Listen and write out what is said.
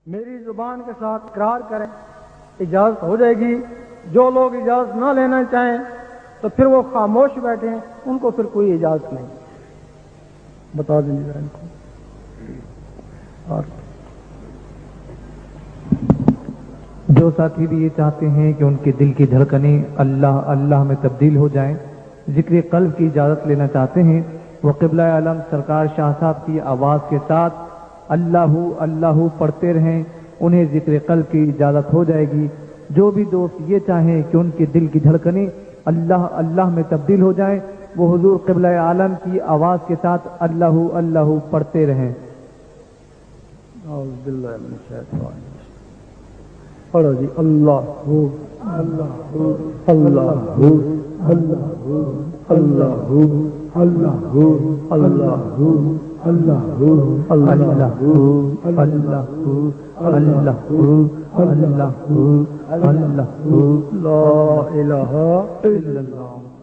میری زبان کے ساتھ اقرار کریں، اجازت ہو جائے گی۔ جو لوگ اجازت نہ لینا چاہیں تو پھر وہ خاموش بیٹھیں، ان کو پھر کوئی اجازت نہیں۔ بتا دیں ذرا ان کو۔ اور جو ساتھی بھی یہ چاہتے ہیں کہ ان کے دل کی دھڑکنیں اللہ اللہ میں تبدیل ہو جائیں، ذکر قلب کی اجازت لینا چاہتے ہیں، وہ قبلہ عالم سرکار شاہ صاحب کی آواز کے ساتھ اللہ اللہ پڑھتے رہیں، انہیں ذکر قلب کی اجازت ہو جائے گی۔ جو بھی دوست یہ چاہیں کہ ان کے دل کی دھڑکنیں اللہ اللہ میں تبدیل ہو جائیں، وہ حضور قبلہ عالم کی آواز کے ساتھ اللہ اللہ پڑھتے رہیں۔ اعوذ باللہ من الشیطان الرجیم۔ پڑھو جی، اللہ ہو اللہ ہو اللہ ہو اللہ ہو اللہ ہو اللہ ہو اللہ ہو اللہ ہو اللہ ہو اللہ اللہ اللہ اللہ لا الہ الا اللہ۔